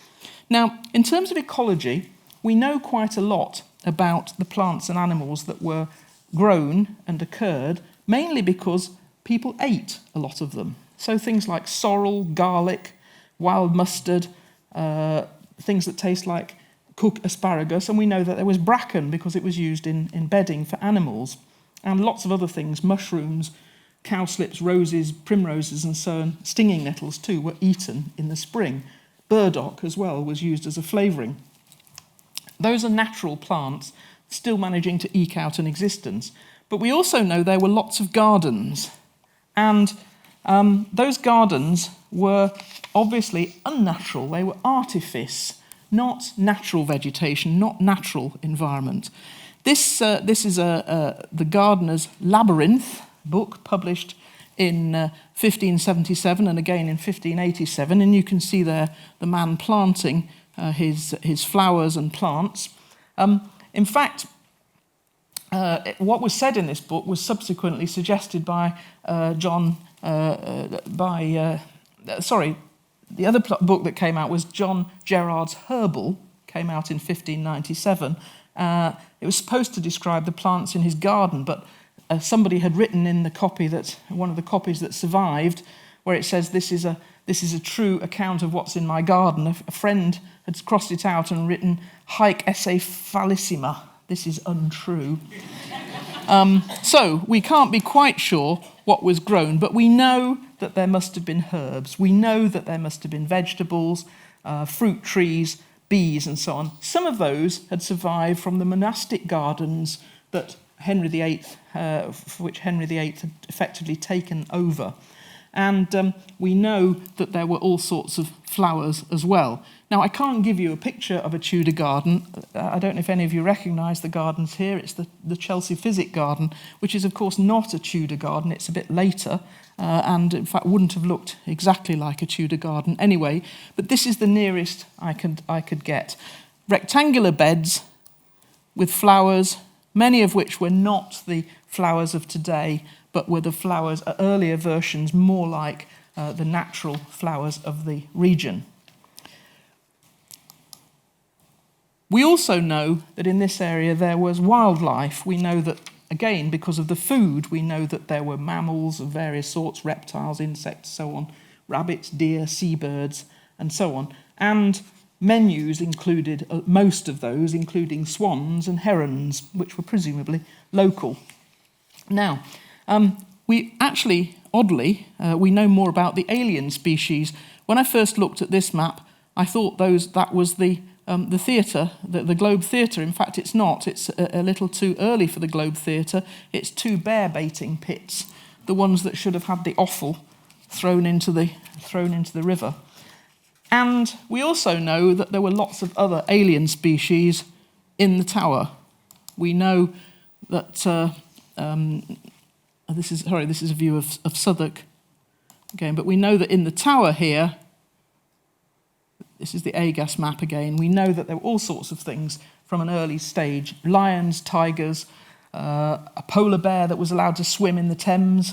Now, in terms of ecology, we know quite a lot about the plants and animals that were grown and occurred, mainly because people ate a lot of them. So things like sorrel, garlic, wild mustard, things that taste like cooked asparagus, and we know that there was bracken because it was used in bedding for animals, and lots of other things, mushrooms, cowslips, roses, primroses, and so on. Stinging nettles, too, were eaten in the spring. Burdock, as well, was used as a flavouring. Those are natural plants still managing to eke out an existence. But we also know there were lots of gardens, and those gardens were obviously unnatural. They were artifice, not natural vegetation, not natural environment. This is the Gardener's Labyrinth book, published in 1577 and again in 1587, and you can see there the man planting his flowers and plants. In fact, what was said in this book was subsequently suggested by the other book that came out was John Gerard's Herbal, came out in 1597. It was supposed to describe the plants in his garden, but somebody had written in one of the copies that survived, where it says, this is a true account of what's in my garden. A friend had crossed it out and written, Haec esse fallissima. This is untrue. So we can't be quite sure what was grown, but we know that there must have been herbs. We know that there must have been vegetables, fruit trees, bees, and so on. Some of those had survived from the monastic gardens that Henry VIII, for which Henry VIII had effectively taken over. And we know that there were all sorts of flowers as well. Now, I can't give you a picture of a Tudor garden. I don't know if any of you recognise the gardens here. It's the Chelsea Physic Garden, which is, of course, not a Tudor garden. It's a bit later, and in fact wouldn't have looked exactly like a Tudor garden anyway. But this is the nearest I could get. Rectangular beds with flowers, many of which were not the flowers of today, but were the flowers, earlier versions, more like the natural flowers of the region. We also know that in this area there was wildlife. We know that, again, because of the food, we know that there were mammals of various sorts, reptiles, insects, so on, rabbits, deer, seabirds, and so on. And menus included most of those, including swans and herons, which were presumably local. Now, we actually, oddly, we know more about the alien species. When I first looked at this map, I thought that was the theatre, the Globe Theatre. In fact, it's not. It's a little too early for the Globe Theatre. It's 2 bear baiting pits, the ones that should have had the offal thrown into the river. And we also know that there were lots of other alien species in the tower. We know that this is a view of Southwark again, but we know that in the tower here, this is the Agas map again, we know that there were all sorts of things from an early stage. Lions, tigers, a polar bear that was allowed to swim in the Thames,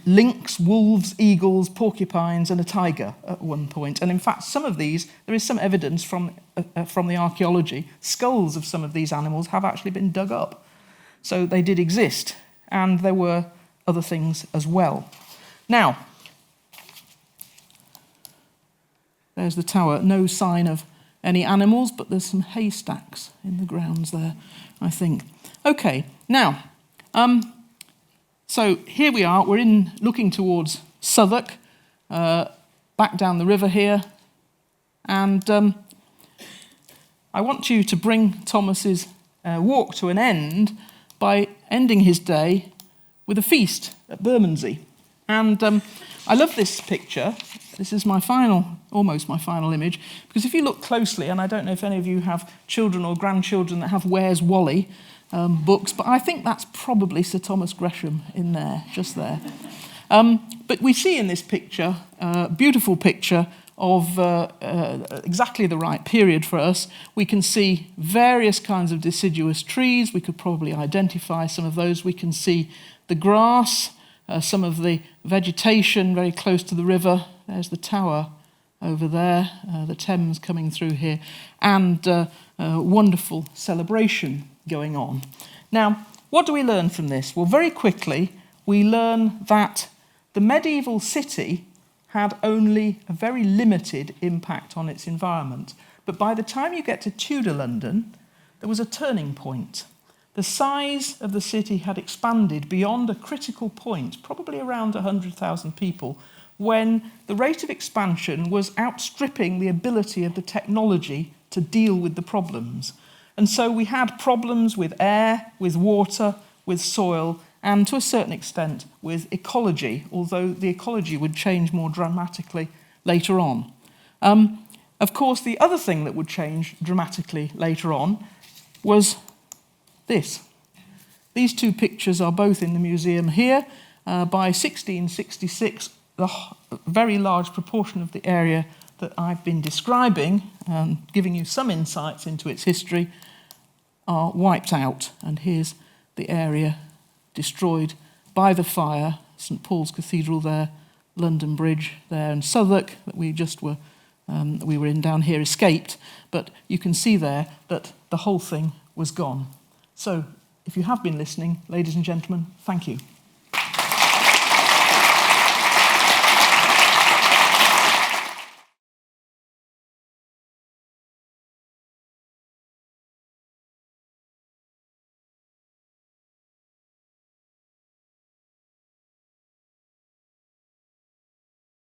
lynx, wolves, eagles, porcupines, and a tiger at one point. And in fact, some of these, there is some evidence from the archaeology, skulls of some of these animals have actually been dug up. So they did exist, and there were other things as well. Now, there's the tower. No sign of any animals, but there's some haystacks in the grounds there, I think. Okay, now, so here we are. We're looking towards Southwark, back down the river here. And I want you to bring Thomas's walk to an end by ending his day with a feast at Bermondsey. And I love this picture. This is almost my final image, because if you look closely, and I don't know if any of you have children or grandchildren that have Where's Wally books, but I think that's probably Sir Thomas Gresham in there, just there. But we see in this picture, a beautiful picture of exactly the right period for us. We can see various kinds of deciduous trees. We could probably identify some of those. We can see the grass, some of the vegetation very close to the river. There's the tower over there, the Thames coming through here, and a wonderful celebration going on. Now, what do we learn from this? Well, very quickly, we learn that the medieval city had only a very limited impact on its environment. But by the time you get to Tudor London, there was a turning point. The size of the city had expanded beyond a critical point, probably around 100,000 people, when the rate of expansion was outstripping the ability of the technology to deal with the problems. And so we had problems with air, with water, with soil, and to a certain extent with ecology, although the ecology would change more dramatically later on. Of course, the other thing that would change dramatically later on was this. These 2 pictures are both in the museum here. By 1666, the very large proportion of the area that I've been describing, giving you some insights into its history, are wiped out. And here's the area destroyed by the fire. St Paul's Cathedral there, London Bridge there, and Southwark that we were in down here escaped. But you can see there that the whole thing was gone. So if you have been listening, ladies and gentlemen, thank you.